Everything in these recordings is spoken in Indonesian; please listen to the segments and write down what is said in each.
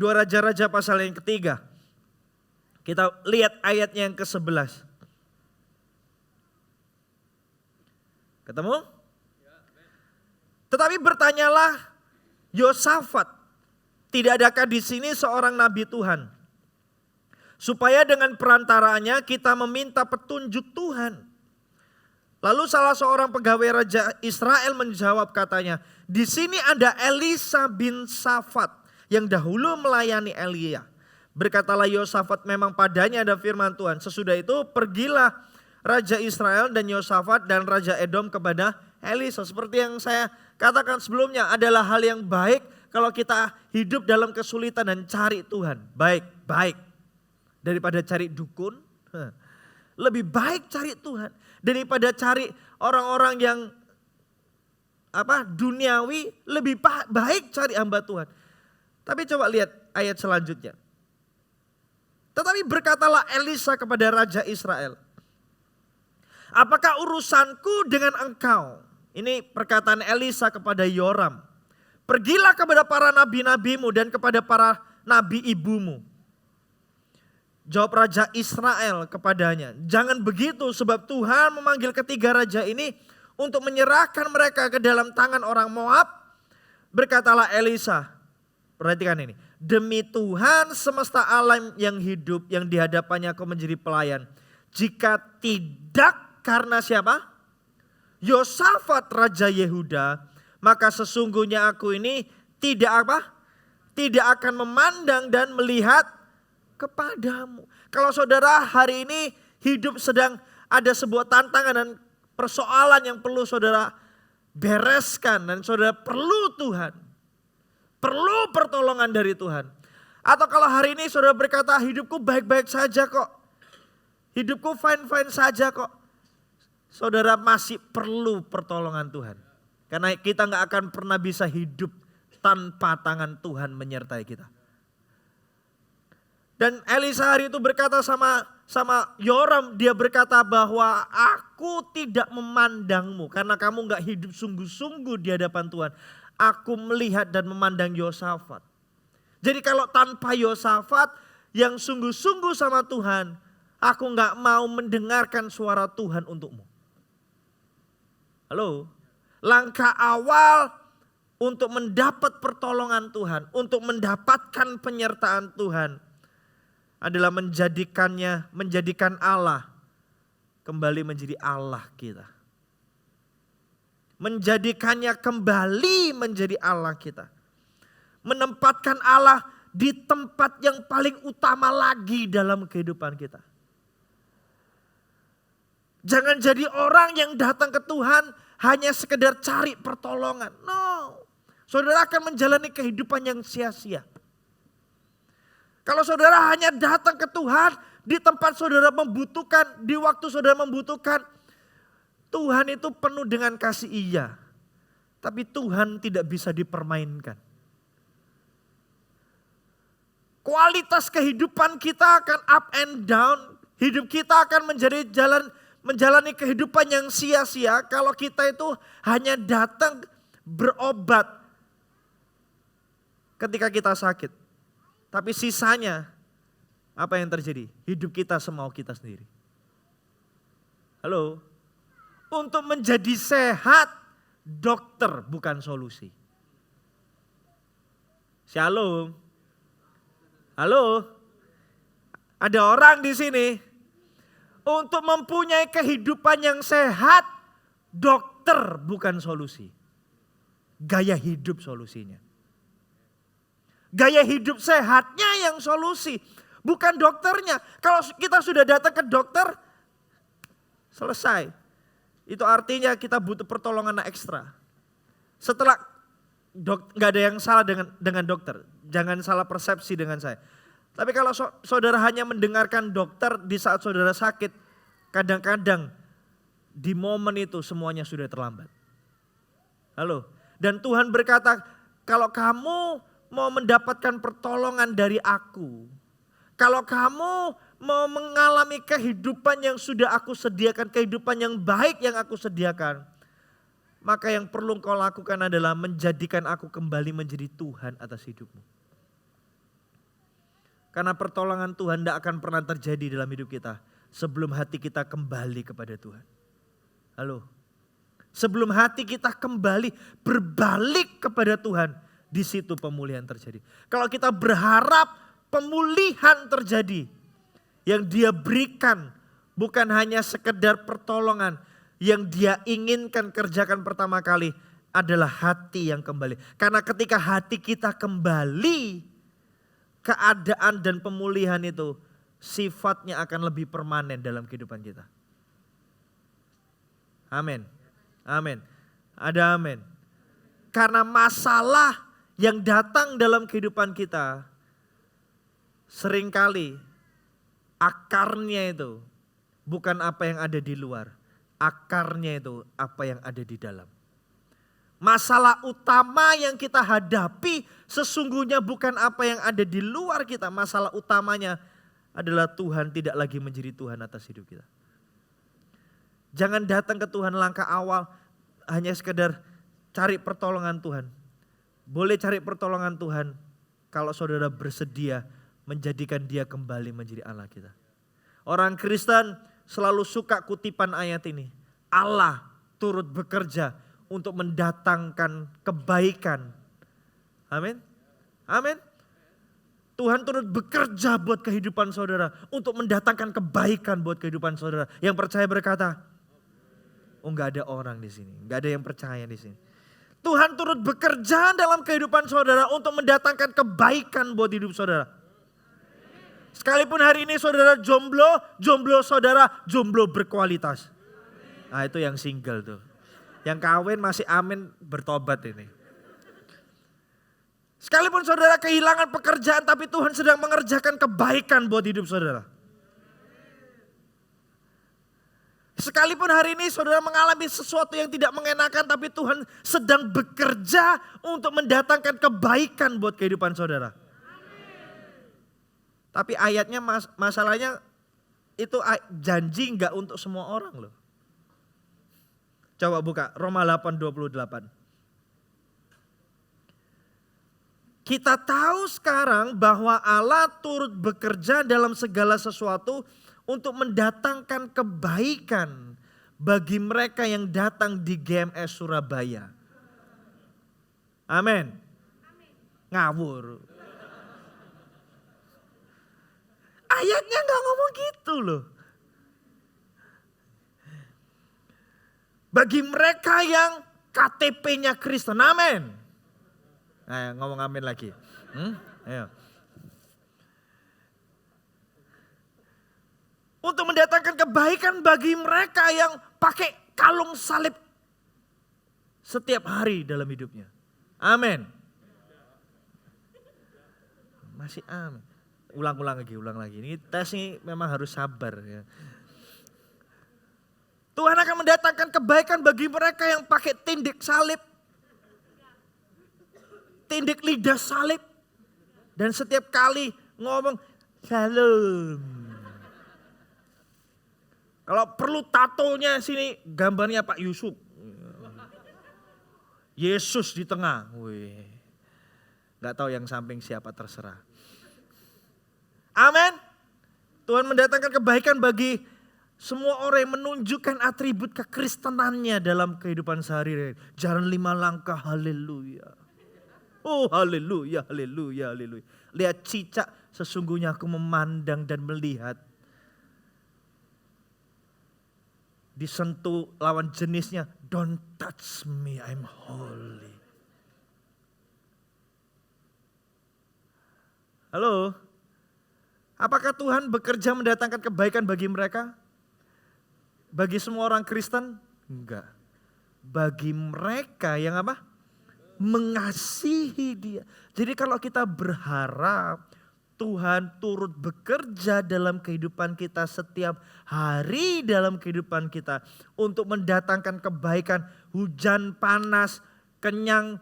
2 Raja-Raja pasal yang ketiga. Kita lihat ayatnya yang ke-11. Ketemu? Tetapi bertanyalah Yosafat, tidak adakah di sini seorang nabi Tuhan? Supaya dengan perantaraannya kita meminta petunjuk Tuhan. Lalu salah seorang pegawai Raja Israel menjawab katanya, di sini ada Elisa bin Safat yang dahulu melayani Elia. Berkatalah Yosafat, memang padanya ada firman Tuhan. Sesudah itu pergilah Raja Israel dan Yosafat dan Raja Edom kepada Elisa. Seperti yang saya katakan sebelumnya, adalah hal yang baik kalau kita hidup dalam kesulitan dan cari Tuhan. Baik. Daripada cari dukun, lebih baik cari Tuhan. Daripada cari orang-orang yang duniawi, lebih baik cari hamba Tuhan. Tapi coba lihat ayat selanjutnya. Tetapi berkatalah Elisa kepada Raja Israel, apakah urusanku dengan engkau? Ini perkataan Elisa kepada Yoram. Pergilah kepada para nabi-nabimu dan kepada para nabi ibumu. Jawab Raja Israel kepadanya, jangan begitu sebab Tuhan memanggil ketiga raja ini untuk menyerahkan mereka ke dalam tangan orang Moab. Berkatalah Elisa, perhatikan ini, demi Tuhan semesta alam yang hidup yang di hadapannya kau menjadi pelayan. Jika tidak karena siapa? Yosafat Raja Yehuda, maka sesungguhnya aku ini tidak akan memandang dan melihat kepadamu. Kalau saudara hari ini hidup sedang ada sebuah tantangan dan persoalan yang perlu saudara bereskan dan saudara perlu Tuhan, perlu pertolongan dari Tuhan. Atau kalau hari ini saudara berkata hidupku baik-baik saja kok, hidupku fine-fine saja kok, saudara masih perlu pertolongan Tuhan. Karena kita gak akan pernah bisa hidup tanpa tangan Tuhan menyertai kita. Dan Elisa hari itu berkata sama Yoram, dia berkata bahwa aku tidak memandangmu karena kamu gak hidup sungguh-sungguh di hadapan Tuhan. Aku melihat dan memandang Yosafat. Jadi kalau tanpa Yosafat yang sungguh-sungguh sama Tuhan, aku gak mau mendengarkan suara Tuhan untukmu. Halo? Langkah awal untuk mendapat pertolongan Tuhan, untuk mendapatkan penyertaan Tuhan adalah menjadikan Allah kembali menjadi Allah kita. Menjadikannya kembali menjadi Allah kita. Menempatkan Allah di tempat yang paling utama lagi dalam kehidupan kita. Jangan jadi orang yang datang ke Tuhan hanya sekedar cari pertolongan. No. Saudara akan menjalani kehidupan yang sia-sia. Kalau saudara hanya datang ke Tuhan di tempat saudara membutuhkan, di waktu saudara membutuhkan, Tuhan itu penuh dengan kasih iya. Tapi Tuhan tidak bisa dipermainkan. Kualitas kehidupan kita akan up and down. Hidup kita akan menjalani kehidupan yang sia-sia kalau kita itu hanya datang berobat ketika kita sakit. Tapi sisanya apa yang terjadi? Hidup kita semau kita sendiri. Halo? Untuk menjadi sehat, dokter bukan solusi. Shalom. Halo? Ada orang di sini. Untuk mempunyai kehidupan yang sehat, dokter bukan solusi. Gaya hidup solusinya. Gaya hidup sehatnya yang solusi, bukan dokternya. Kalau kita sudah datang ke dokter, selesai. Itu artinya kita butuh pertolongan ekstra. Setelah gak ada yang salah dengan dokter. Jangan salah persepsi dengan saya. Tapi kalau saudara hanya mendengarkan dokter di saat saudara sakit, kadang-kadang di momen itu semuanya sudah terlambat. Halo. Dan Tuhan berkata, kalau kamu mau mendapatkan pertolongan dari aku, kalau kamu mau mengalami kehidupan yang sudah aku sediakan, kehidupan yang baik yang aku sediakan, maka yang perlu kau lakukan adalah menjadikan aku kembali menjadi Tuhan atas hidupmu. Karena pertolongan Tuhan tidak akan pernah terjadi dalam hidup kita sebelum hati kita kembali kepada Tuhan. Halo. Sebelum hati kita kembali berbalik kepada Tuhan, di situ pemulihan terjadi. Kalau kita berharap pemulihan terjadi, yang Dia berikan bukan hanya sekedar pertolongan, yang Dia inginkan kerjakan pertama kali adalah hati yang kembali. Karena ketika hati kita kembali, keadaan dan pemulihan itu sifatnya akan lebih permanen dalam kehidupan kita. Amin. Amin. Ada amin. Karena masalah yang datang dalam kehidupan kita seringkali akarnya itu bukan apa yang ada di luar. Akarnya itu apa yang ada di dalam. Masalah utama yang kita hadapi sesungguhnya bukan apa yang ada di luar kita. Masalah utamanya adalah Tuhan tidak lagi menjadi Tuhan atas hidup kita. Jangan datang ke Tuhan langkah awal hanya sekedar cari pertolongan Tuhan. Boleh cari pertolongan Tuhan kalau saudara bersedia menjadikan Dia kembali menjadi Allah kita. Orang Kristen selalu suka kutipan ayat ini. Allah turut bekerja untuk mendatangkan kebaikan. Amin. Amin. Tuhan turut bekerja buat kehidupan saudara. Untuk mendatangkan kebaikan buat kehidupan saudara. Yang percaya berkata, oh enggak ada orang di sini. Enggak ada yang percaya di sini. Tuhan turut bekerja dalam kehidupan saudara untuk mendatangkan kebaikan buat hidup saudara. Sekalipun hari ini saudara jomblo saudara jomblo berkualitas. Nah itu yang single tuh. Yang kawin masih amin bertobat ini. Sekalipun saudara kehilangan pekerjaan tapi Tuhan sedang mengerjakan kebaikan buat hidup saudara. Sekalipun hari ini saudara mengalami sesuatu yang tidak mengenakan tapi Tuhan sedang bekerja untuk mendatangkan kebaikan buat kehidupan saudara. Tapi ayatnya masalahnya itu janji enggak untuk semua orang loh. Coba buka Roma 8:28. Kita tahu sekarang bahwa Allah turut bekerja dalam segala sesuatu untuk mendatangkan kebaikan bagi mereka yang datang di GMS Surabaya. Amin. Ngawur. Ayatnya gak ngomong gitu loh. Bagi mereka yang KTP-nya Kristen. Amin. Nah, ngomong amin lagi. Ayo. Untuk mendatangkan kebaikan bagi mereka yang pakai kalung salib setiap hari dalam hidupnya. Amin. Masih amin. Ulang lagi. Ini tes ini memang harus sabar ya. Tuhan akan mendatangkan kebaikan bagi mereka yang pakai tindik salib. Tindik lidah salib. Dan setiap kali ngomong shalom. Kalau perlu tatonya sini gambarnya Pak Yusuf. Yesus di tengah. Wih. Gak tahu yang samping siapa terserah. Amin. Tuhan mendatangkan kebaikan bagi semua orang yang menunjukkan atribut kekristenannya dalam kehidupan sehari-hari. Jalan 5 langkah, haleluya. Oh haleluya, haleluya, haleluya. Lihat cicak, sesungguhnya aku memandang dan melihat. Disentuh lawan jenisnya, don't touch me, I'm holy. Halo, apakah Tuhan bekerja mendatangkan kebaikan bagi mereka? Bagi semua orang Kristen? Enggak. Bagi mereka yang apa? Mengasihi Dia. Jadi kalau kita berharap Tuhan turut bekerja dalam kehidupan kita setiap hari dalam kehidupan kita. Untuk mendatangkan kebaikan, hujan, panas, kenyang,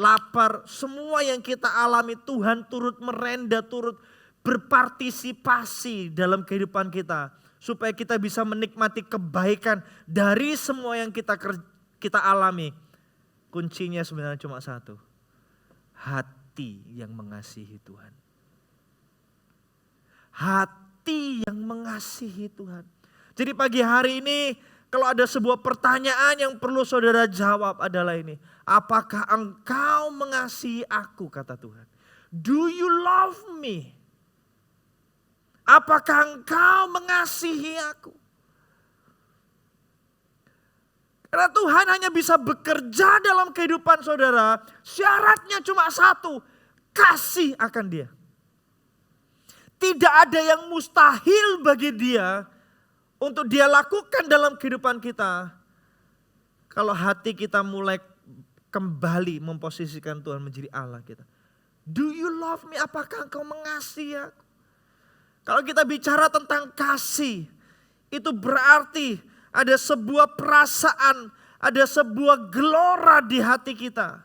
lapar. Semua yang kita alami Tuhan turut merenda, turut berpartisipasi dalam kehidupan kita. Supaya kita bisa menikmati kebaikan dari semua yang kita alami. Kuncinya sebenarnya cuma satu. Hati yang mengasihi Tuhan. hati yang mengasihi Tuhan. Jadi pagi hari ini kalau ada sebuah pertanyaan yang perlu saudara jawab adalah ini. Apakah engkau mengasihi aku, kata Tuhan. Do you love me? Apakah engkau mengasihi aku? Karena Tuhan hanya bisa bekerja dalam kehidupan saudara. Syaratnya cuma satu. Kasih akan dia. Tidak ada yang mustahil bagi dia untuk dia lakukan dalam kehidupan kita. Kalau hati kita mulai kembali memposisikan Tuhan menjadi Allah kita. Do you love me? Apakah engkau mengasihi aku? Kalau kita bicara tentang kasih, itu berarti ada sebuah perasaan, ada sebuah gelora di hati kita.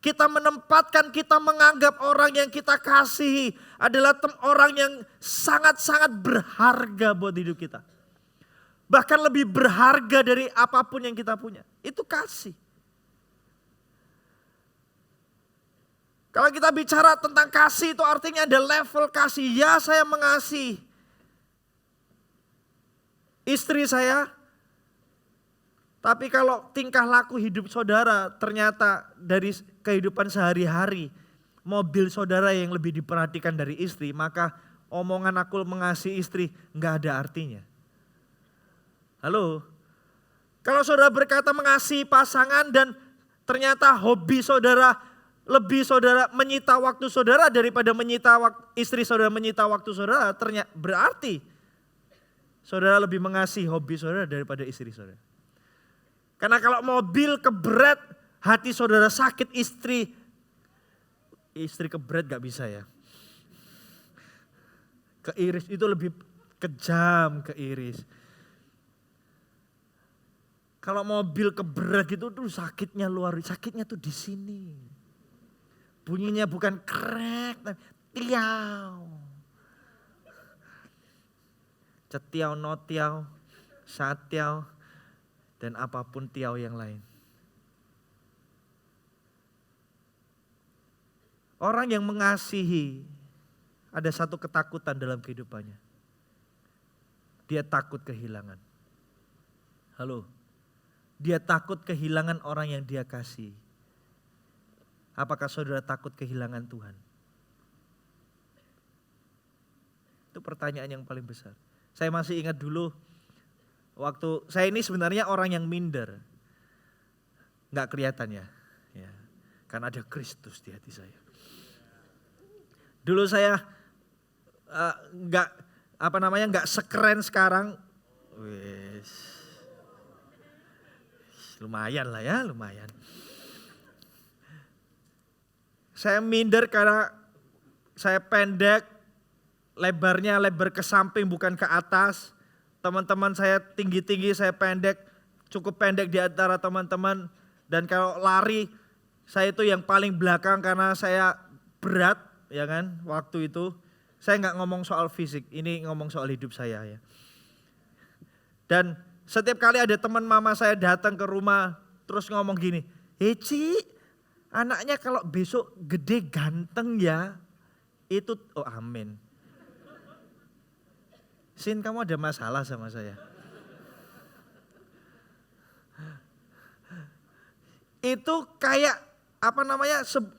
Kita menempatkan, kita menganggap orang yang kita kasihi adalah orang yang sangat-sangat berharga buat hidup kita. Bahkan lebih berharga dari apapun yang kita punya. Itu kasih. Kalau kita bicara tentang kasih itu artinya ada level kasih. Ya, saya mengasihi istri saya. Tapi kalau tingkah laku hidup saudara ternyata dari kehidupan sehari-hari, mobil saudara yang lebih diperhatikan dari istri, maka omongan aku mengasihi istri nggak ada artinya. Halo? Kalau saudara berkata mengasihi pasangan dan ternyata hobi saudara lebih saudara menyita waktu saudara daripada istri saudara menyita waktu saudara, ternyata berarti saudara lebih mengasihi hobi saudara daripada istri saudara. Karena kalau mobil keberet, hati saudara sakit, istri keberet gak bisa ya. Keiris itu lebih kejam, keiris. Kalau mobil keberet gitu tuh sakitnya sakitnya tuh di sini. Bunyinya bukan krek, tapi tiau. Cetiau, notiau, satiau, dan apapun tiau yang lain. Orang yang mengasihi ada satu ketakutan dalam kehidupannya. Dia takut kehilangan. Halo? Dia takut kehilangan orang yang dia kasih. Apakah saudara takut kehilangan Tuhan? Itu pertanyaan yang paling besar. Saya masih ingat dulu waktu saya ini sebenarnya orang yang minder. Enggak kelihatan ya. Karena ada Kristus di hati saya. Dulu saya enggak sekeren sekarang. Lumayan lah ya, lumayan. Saya minder karena saya pendek, lebarnya lebar ke samping bukan ke atas. Teman-teman saya tinggi-tinggi, saya pendek, cukup pendek di antara teman-teman. Dan kalau lari, saya itu yang paling belakang karena saya berat, ya kan, waktu itu. Saya nggak ngomong soal fisik, ini ngomong soal hidup saya ya. Dan setiap kali ada teman mama saya datang ke rumah, terus ngomong gini, Ci, anaknya kalau besok gede ganteng ya, itu, oh amin. Sin, kamu ada masalah sama saya? Itu kayak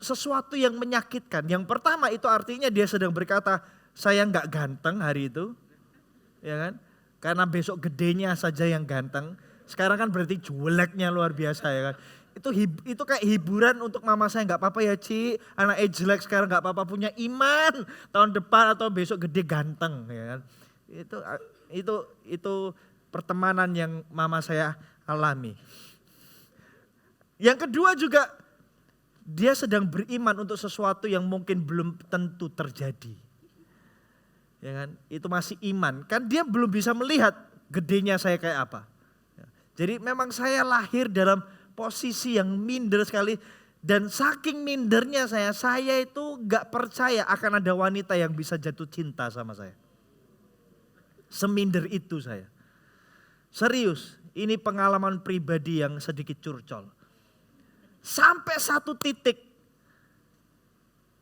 sesuatu yang menyakitkan. Yang pertama itu artinya dia sedang berkata, saya nggak ganteng hari itu, ya kan? Karena besok gedenya saja yang ganteng. Sekarang kan berarti jeleknya luar biasa ya kan? Itu kayak hiburan untuk mama saya, nggak apa-apa ya Ci, anaknya jelek sekarang nggak apa-apa, punya iman tahun depan atau besok gede ganteng, ya kan? Itu pertemanan yang mama saya alami. Yang kedua juga dia sedang beriman untuk sesuatu yang mungkin belum tentu terjadi. Ya kan? Itu masih iman. Kan dia belum bisa melihat gedenya saya kayak apa. Jadi memang saya lahir dalam posisi yang minder sekali. Dan saking mindernya saya itu gak percaya akan ada wanita yang bisa jatuh cinta sama saya. Seminder itu saya. Serius, ini pengalaman pribadi yang sedikit curcol. Sampai satu titik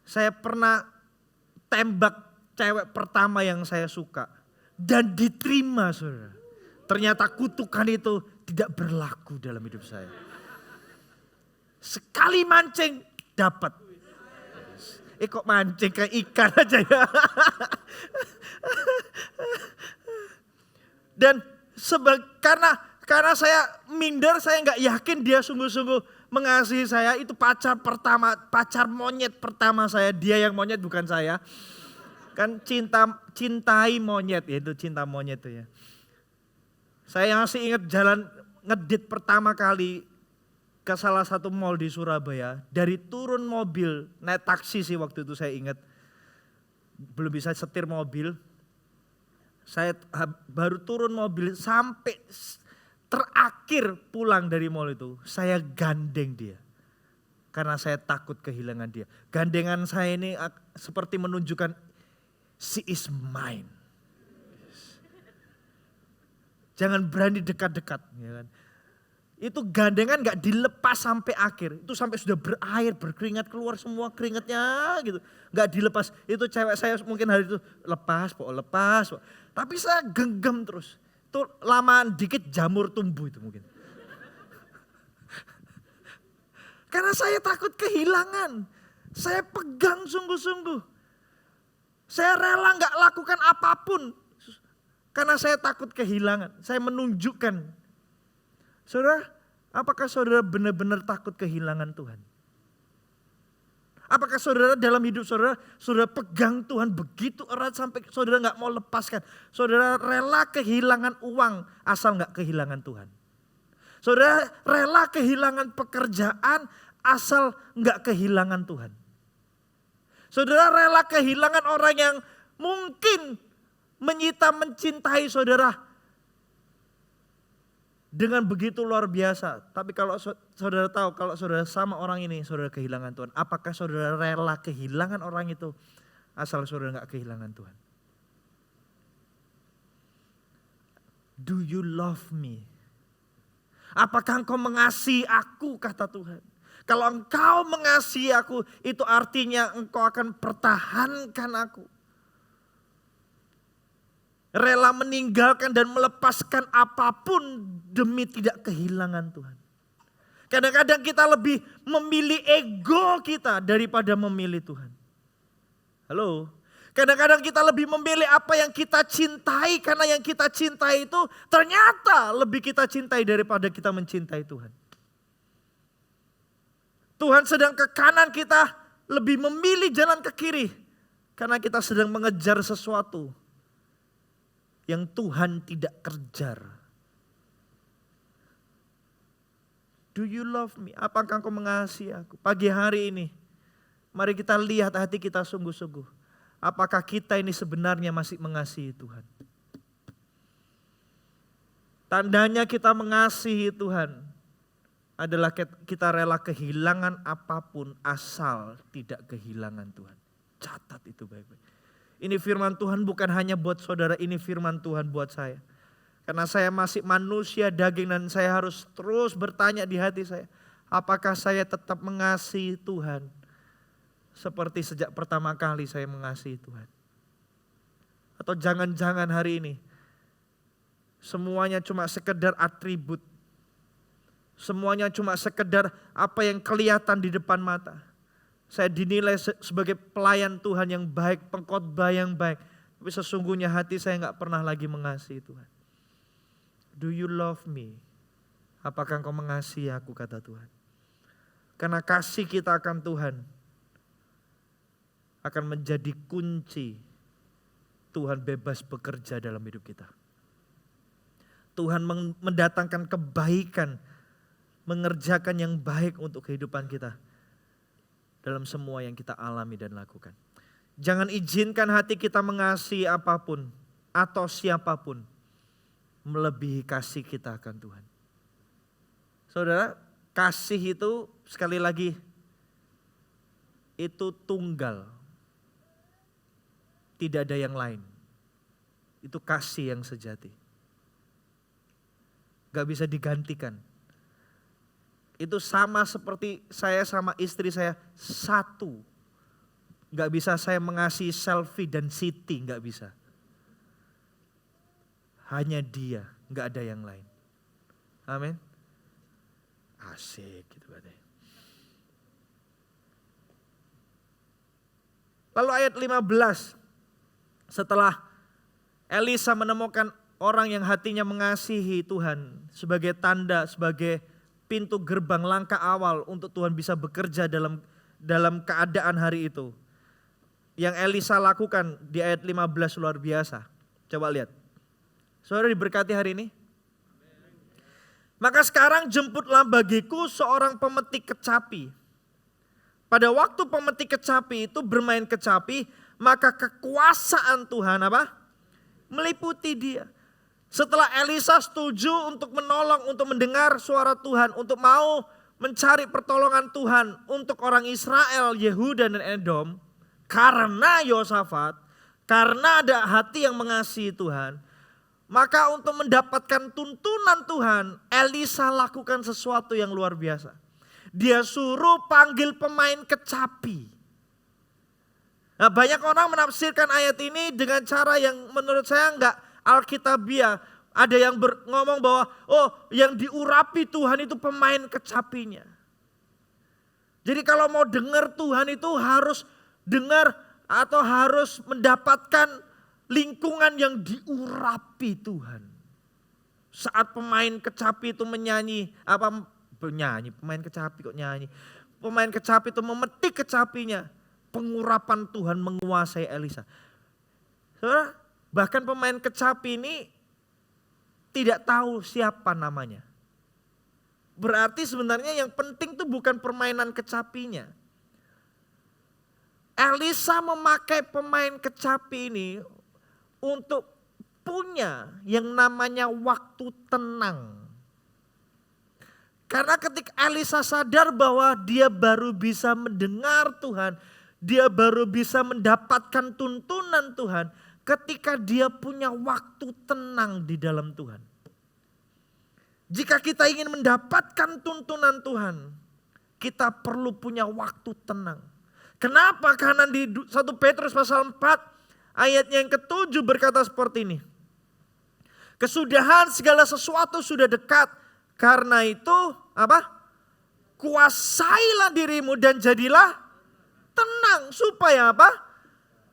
saya pernah tembak cewek pertama yang saya suka. Dan diterima saudara. Ternyata kutukan itu tidak berlaku dalam hidup saya. Sekali mancing dapat. Kok mancing kayak ikan aja ya. Dan karena saya minder, saya nggak yakin dia sungguh-sungguh mengasihi saya. Itu pacar monyet pertama saya. Dia yang monyet bukan saya. Kan cintai monyet, yaitu cinta monyet itu ya. Saya masih ingat jalan ngedit pertama kali ke salah satu mall di Surabaya. Dari turun mobil, naik taksi sih waktu itu saya ingat. Belum bisa setir mobil. Saya baru turun mobil sampai terakhir pulang dari mall itu. Saya gandeng dia. Karena saya takut kehilangan dia. Gandengan saya ini seperti menunjukkan she is mine. Jangan berani dekat-dekat. Ya kan? Itu gandengan gak dilepas sampai akhir. Itu sampai sudah berair, berkeringat, keluar semua keringatnya gitu. Gak dilepas. Itu cewek saya mungkin hari itu lepas. Tapi saya genggam terus. Itu lama dikit jamur tumbuh itu mungkin. Karena saya takut kehilangan. Saya pegang sungguh-sungguh. Saya rela gak lakukan apapun. Karena saya takut kehilangan. Saya menunjukkan. Saudara, apakah saudara benar-benar takut kehilangan Tuhan? Apakah saudara dalam hidup saudara pegang Tuhan begitu erat sampai saudara gak mau lepaskan. Saudara rela kehilangan uang asal gak kehilangan Tuhan. Saudara rela kehilangan pekerjaan asal gak kehilangan Tuhan. Saudara rela kehilangan orang yang mungkin mencintai saudara dengan begitu luar biasa. Tapi kalau saudara tahu, kalau saudara sama orang ini, saudara kehilangan Tuhan. Apakah saudara rela kehilangan orang itu asal saudara gak kehilangan Tuhan? Do you love me? Apakah engkau mengasihi aku, kata Tuhan. Kalau engkau mengasihi aku, itu artinya engkau akan pertahankan aku. Rela meninggalkan dan melepaskan apapun demi tidak kehilangan Tuhan. Kadang-kadang kita lebih memilih ego kita daripada memilih Tuhan. Halo? Kadang-kadang kita lebih memilih apa yang kita cintai karena yang kita cintai itu ternyata lebih kita cintai daripada kita mencintai Tuhan. Tuhan sedang ke kanan, kita lebih memilih jalan ke kiri karena kita sedang mengejar sesuatu yang Tuhan tidak kejar. Do you love me? Apakah engkau mengasihi aku? Pagi hari ini, mari kita lihat hati kita sungguh-sungguh. Apakah kita ini sebenarnya masih mengasihi Tuhan? Tandanya kita mengasihi Tuhan adalah kita rela kehilangan apapun asal tidak kehilangan Tuhan. Catat itu baik-baik. Ini firman Tuhan bukan hanya buat saudara, ini firman Tuhan buat saya. Karena saya masih manusia daging dan saya harus terus bertanya di hati saya. Apakah saya tetap mengasihi Tuhan seperti sejak pertama kali saya mengasihi Tuhan? Atau jangan-jangan hari ini semuanya cuma sekedar atribut. Semuanya cuma sekedar apa yang kelihatan di depan mata. Saya dinilai sebagai pelayan Tuhan yang baik, pengkhotbah yang baik. Tapi sesungguhnya hati saya gak pernah lagi mengasihi Tuhan. Do you love me? Apakah engkau mengasihi aku, kata Tuhan. Karena kasih kita akan Tuhan akan menjadi kunci Tuhan bebas bekerja dalam hidup kita. Tuhan mendatangkan kebaikan, mengerjakan yang baik untuk kehidupan kita. Dalam semua yang kita alami dan lakukan. Jangan izinkan hati kita mengasihi apapun atau siapapun melebihi kasih kita akan Tuhan. Saudara, kasih itu sekali lagi itu tunggal. Tidak ada yang lain. Itu kasih yang sejati. Gak bisa digantikan. Itu sama seperti saya sama istri saya satu. Gak bisa saya mengasihi selfie dan Siti, gak bisa. Hanya Dia, gak ada yang lain. Amin. Asik gitu katanya. Lalu ayat 15. Setelah Elisa menemukan orang yang hatinya mengasihi Tuhan sebagai tanda, sebagai pintu gerbang langkah awal untuk Tuhan bisa bekerja dalam keadaan hari itu. Yang Elisa lakukan di ayat 15 luar biasa. Coba lihat. Saudara diberkati hari ini. Maka sekarang jemputlah bagiku seorang pemetik kecapi. Pada waktu pemetik kecapi itu bermain kecapi, maka kekuasaan Tuhan apa? Meliputi dia. Setelah Elisa setuju untuk menolong, untuk mendengar suara Tuhan, untuk mau mencari pertolongan Tuhan untuk orang Israel, Yehuda dan Edom, karena Yosafat, karena ada hati yang mengasihi Tuhan, maka untuk mendapatkan tuntunan Tuhan, Elisa lakukan sesuatu yang luar biasa. Dia suruh panggil pemain kecapi. Nah, banyak orang menafsirkan ayat ini dengan cara yang menurut saya enggak alkitabiah. Ada yang ngomong bahwa yang diurapi Tuhan itu pemain kecapinya. Jadi kalau mau dengar Tuhan itu harus dengar atau harus mendapatkan lingkungan yang diurapi Tuhan. Saat pemain kecapi itu menyanyi, pemain kecapi kok nyanyi. Pemain kecapi itu memetik kecapinya. Pengurapan Tuhan menguasai Elisa. Saudara, bahkan pemain kecapi ini tidak tahu siapa namanya. Berarti sebenarnya yang penting itu bukan permainan kecapinya. Elisa memakai pemain kecapi ini untuk punya yang namanya waktu tenang. Karena ketika Elisa sadar bahwa dia baru bisa mendengar Tuhan, dia baru bisa mendapatkan tuntunan Tuhan ketika dia punya waktu tenang di dalam Tuhan. Jika kita ingin mendapatkan tuntunan Tuhan, kita perlu punya waktu tenang. Kenapa? Karena di 1 Petrus pasal 4 ayatnya yang ke-7 berkata seperti ini. Kesudahan segala sesuatu sudah dekat. Karena itu apa? Kuasailah dirimu dan jadilah tenang. Supaya apa?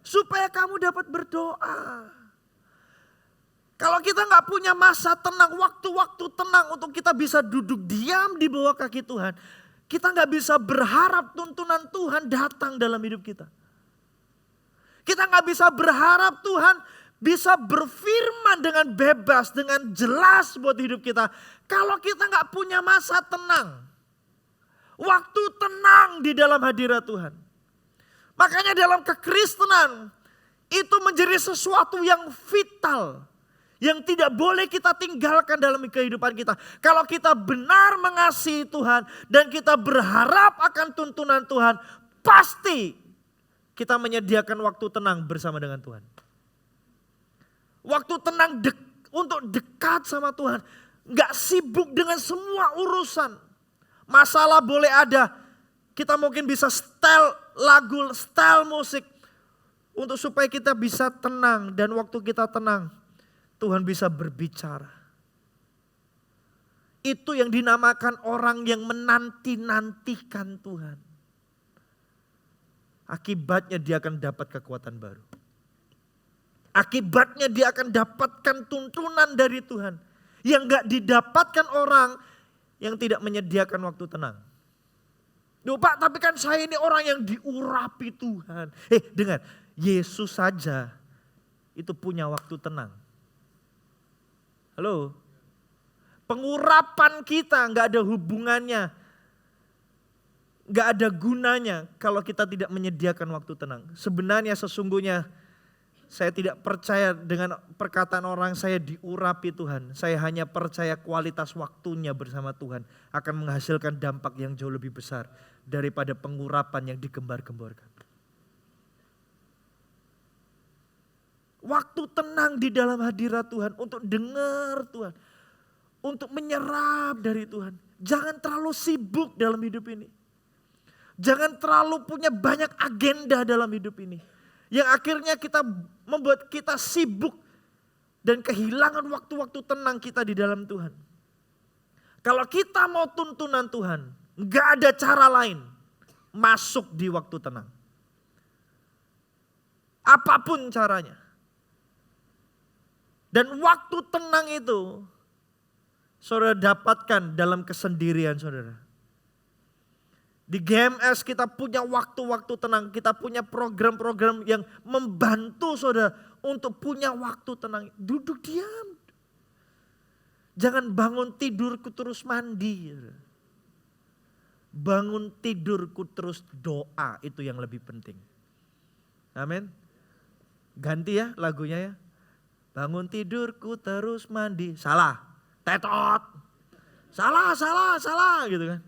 Supaya kamu dapat berdoa. Kalau kita gak punya masa tenang, waktu-waktu tenang untuk kita bisa duduk diam di bawah kaki Tuhan. Kita gak bisa berharap tuntunan Tuhan datang dalam hidup kita. Kita gak bisa berharap Tuhan bisa berfirman dengan bebas, dengan jelas buat hidup kita. Kalau kita gak punya masa tenang. Waktu tenang di dalam hadirat Tuhan. Makanya dalam kekristenan itu menjadi sesuatu yang vital. Yang tidak boleh kita tinggalkan dalam kehidupan kita. Kalau kita benar mengasihi Tuhan dan kita berharap akan tuntunan Tuhan, pasti kita menyediakan waktu tenang bersama dengan Tuhan. Waktu tenang untuk dekat sama Tuhan. Gak sibuk dengan semua urusan. Masalah boleh ada. Kita mungkin bisa setel lagu, setel musik. Untuk supaya kita bisa tenang. Dan waktu kita tenang, Tuhan bisa berbicara. Itu yang dinamakan orang yang menanti-nantikan Tuhan. Akibatnya dia akan dapat kekuatan baru. Akibatnya dia akan dapatkan tuntunan dari Tuhan. Yang gak didapatkan orang yang tidak menyediakan waktu tenang. Duh Pak, tapi kan saya ini orang yang diurapi Tuhan. Dengar, Yesus saja itu punya waktu tenang. Halo? Pengurapan kita gak ada hubungannya. Gak ada gunanya kalau kita tidak menyediakan waktu tenang. Sebenarnya sesungguhnya saya tidak percaya dengan perkataan orang saya diurapi Tuhan. Saya hanya percaya kualitas waktunya bersama Tuhan akan menghasilkan dampak yang jauh lebih besar daripada pengurapan yang digembar-gemborkan. Waktu tenang di dalam hadirat Tuhan untuk dengar Tuhan. Untuk menyerap dari Tuhan. Jangan terlalu sibuk dalam hidup ini. Jangan terlalu punya banyak agenda dalam hidup ini. Yang akhirnya membuat kita sibuk dan kehilangan waktu-waktu tenang kita di dalam Tuhan. Kalau kita mau tuntunan Tuhan, gak ada cara lain masuk di waktu tenang. Apapun caranya. Dan waktu tenang itu saudara dapatkan dalam kesendirian saudara. Di GMS kita punya waktu-waktu tenang. Kita punya program-program yang membantu saudara untuk punya waktu tenang. Duduk diam. Jangan bangun tidurku terus mandi. Bangun tidurku terus doa, itu yang lebih penting. Amin. Ganti ya lagunya ya. Bangun tidurku terus mandi. Salah. Tetot. Salah gitu kan.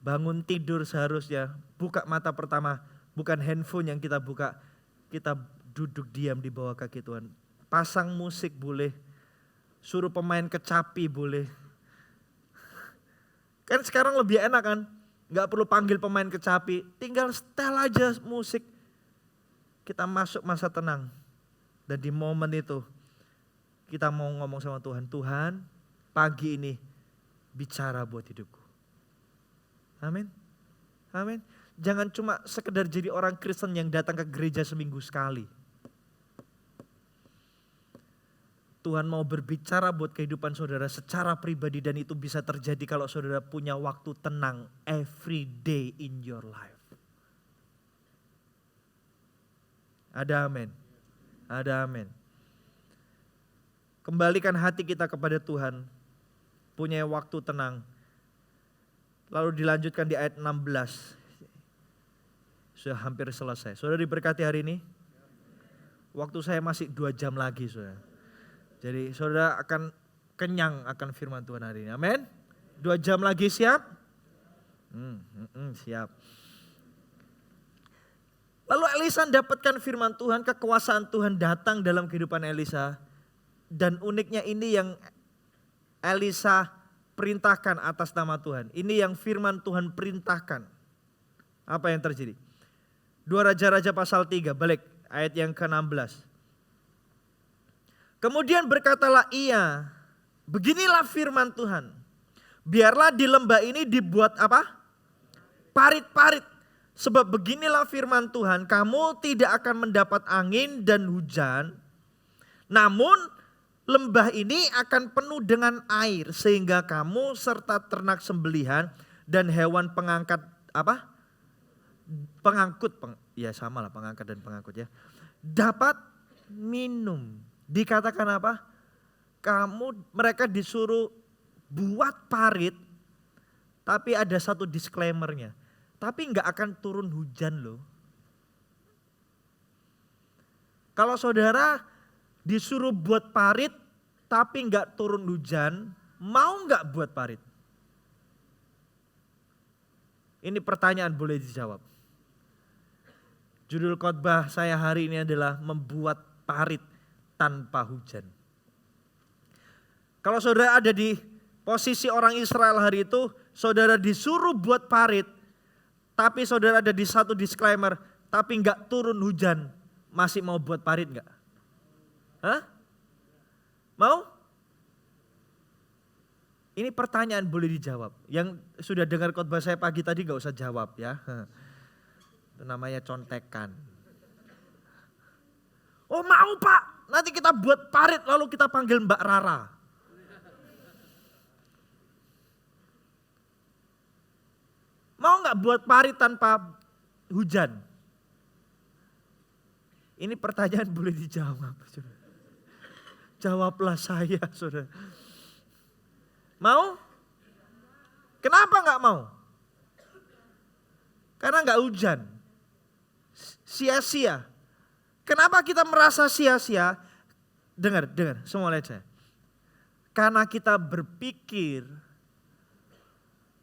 Bangun tidur seharusnya buka mata pertama, bukan handphone yang kita buka. Kita duduk diam di bawah kaki Tuhan. Pasang musik boleh, suruh pemain kecapi boleh. Kan sekarang lebih enak kan, gak perlu panggil pemain kecapi, tinggal setel aja musik. Kita masuk masa tenang. Dan di momen itu kita mau ngomong sama Tuhan, Tuhan pagi ini bicara buat hidupku. Amin. Amin. Jangan cuma sekedar jadi orang Kristen yang datang ke gereja seminggu sekali. Tuhan mau berbicara buat kehidupan saudara secara pribadi dan itu bisa terjadi kalau saudara punya waktu tenang every day in your life. Ada amin. Ada amin. Kembalikan hati kita kepada Tuhan. Punya waktu tenang. Lalu dilanjutkan di ayat 16. Sudah hampir selesai. Saudara diberkati hari ini. Waktu saya masih 2 jam lagi saudara. Jadi saudara akan kenyang akan firman Tuhan hari ini. Amin. 2 jam lagi siap? Siap. Lalu Elisa dapatkan firman Tuhan, kekuasaan Tuhan datang dalam kehidupan Elisa. Dan uniknya ini yang Elisa perintahkan atas nama Tuhan. Ini yang firman Tuhan perintahkan. Apa yang terjadi? 2 Raja-Raja pasal 3, balik ayat yang ke-16. Kemudian berkatalah ia, beginilah firman Tuhan. Biarlah di lembah ini dibuat apa? Parit-parit. Sebab beginilah firman Tuhan, kamu tidak akan mendapat angin dan hujan. Namun lembah ini akan penuh dengan air sehingga kamu serta ternak sembelihan dan hewan pengangkat apa? Ya sama lah pengangkat dan pengangkut ya. Dapat minum. Dikatakan apa? Mereka disuruh buat parit tapi ada satu disclaimernya. Tapi enggak akan turun hujan loh. Kalau saudara disuruh buat parit tapi enggak turun hujan, mau enggak buat parit? Ini pertanyaan boleh dijawab. Judul khotbah saya hari ini adalah membuat parit tanpa hujan. Kalau saudara ada di posisi orang Israel hari itu, saudara disuruh buat parit, tapi saudara ada di satu disclaimer, tapi enggak turun hujan, masih mau buat parit enggak? Hah? Mau? Ini pertanyaan boleh dijawab. Yang sudah dengar khotbah saya pagi tadi gak usah jawab ya. Itu namanya contekan. Oh mau Pak, nanti kita buat parit lalu kita panggil Mbak Rara. Mau gak buat parit tanpa hujan? Ini pertanyaan boleh dijawab. Jawablah saya saudara. Mau? Kenapa gak mau? Karena gak hujan. Sia-sia. Kenapa kita merasa sia-sia? Dengar, semua lihat saya. Karena kita berpikir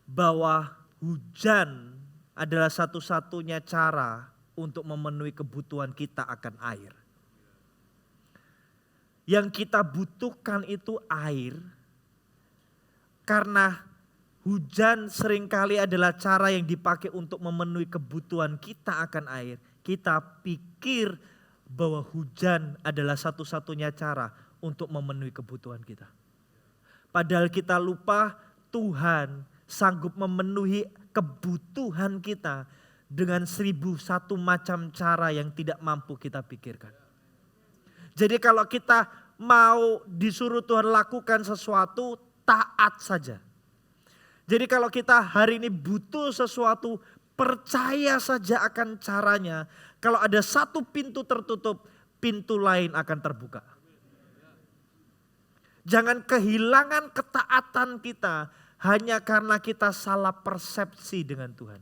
bahwa hujan adalah satu-satunya cara untuk memenuhi kebutuhan kita akan air. Yang kita butuhkan itu air karena Hujan seringkali adalah cara yang dipakai untuk memenuhi kebutuhan kita akan air. Kita pikir bahwa hujan adalah satu-satunya cara untuk memenuhi kebutuhan kita. Padahal kita lupa Tuhan sanggup memenuhi kebutuhan kita dengan 1001 macam cara yang tidak mampu kita pikirkan. Jadi kalau kita mau disuruh Tuhan lakukan sesuatu, taat saja. Jadi kalau kita hari ini butuh sesuatu, percaya saja akan caranya. Kalau ada satu pintu tertutup, pintu lain akan terbuka. Jangan kehilangan ketaatan kita hanya karena kita salah persepsi dengan Tuhan.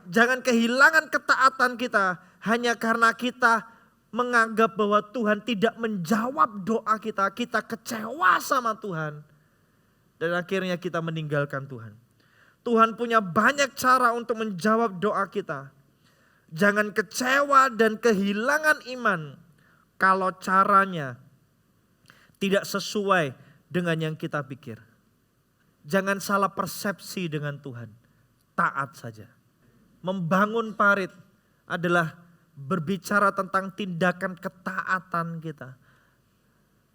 Jangan kehilangan ketaatan kita hanya karena kita menganggap bahwa Tuhan tidak menjawab doa kita. Kita kecewa sama Tuhan. Dan akhirnya kita meninggalkan Tuhan. Tuhan punya banyak cara untuk menjawab doa kita. Jangan kecewa dan kehilangan iman kalau caranya tidak sesuai dengan yang kita pikir. Jangan salah persepsi dengan Tuhan. Taat saja. Membangun parit adalah berbicara tentang tindakan ketaatan kita.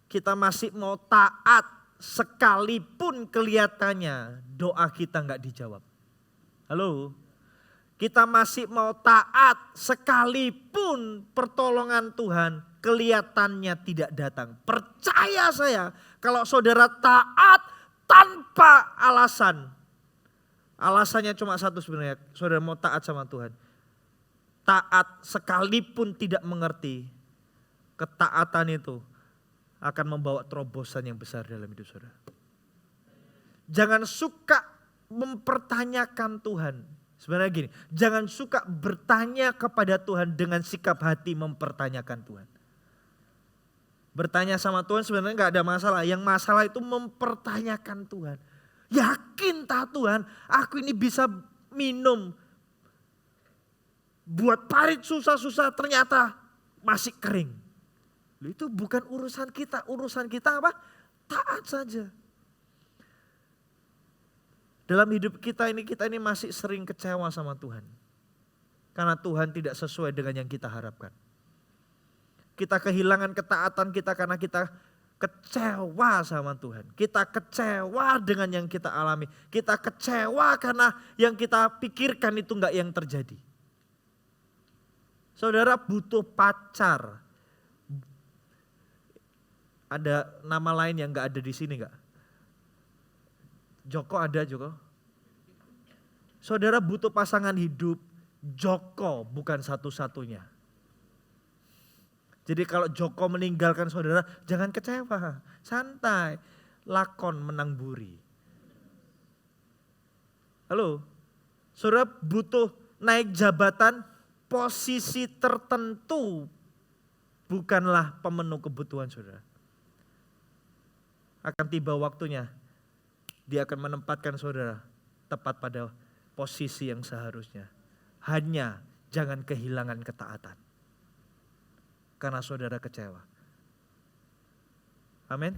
Kita masih mau taat sekalipun kelihatannya doa kita nggak dijawab. Halo? Kita masih mau taat sekalipun pertolongan Tuhan kelihatannya tidak datang. Percaya saya kalau saudara taat tanpa alasan. Alasannya cuma satu sebenarnya, saudara mau taat sama Tuhan. Taat sekalipun tidak mengerti, ketaatan itu akan membawa terobosan yang besar dalam hidup saudara. Jangan suka mempertanyakan Tuhan. Sebenarnya gini, jangan suka bertanya kepada Tuhan dengan sikap hati mempertanyakan Tuhan. Bertanya sama Tuhan sebenarnya gak ada masalah. Yang masalah itu mempertanyakan Tuhan. Yakin tak Tuhan, aku ini bisa minum. Buat parit susah-susah ternyata masih kering. Itu bukan urusan kita. Urusan kita apa? Taat saja. Dalam hidup kita ini masih sering kecewa sama Tuhan. Karena Tuhan tidak sesuai dengan yang kita harapkan. Kita kehilangan ketaatan kita karena kita kecewa sama Tuhan. Kita kecewa dengan yang kita alami. Kita kecewa karena yang kita pikirkan itu enggak yang terjadi. Saudara butuh pacar. Ada nama lain yang enggak ada di sini enggak? Joko ada Joko? Saudara butuh pasangan hidup, Joko bukan satu-satunya. Jadi kalau Joko meninggalkan saudara, jangan kecewa, santai. Lakon menang buri. Halo, saudara butuh naik jabatan, posisi tertentu bukanlah pemenuh kebutuhan saudara. Akan tiba waktunya, dia akan menempatkan saudara tepat pada posisi yang seharusnya. Hanya jangan kehilangan ketaatan. Karena saudara kecewa. Amin.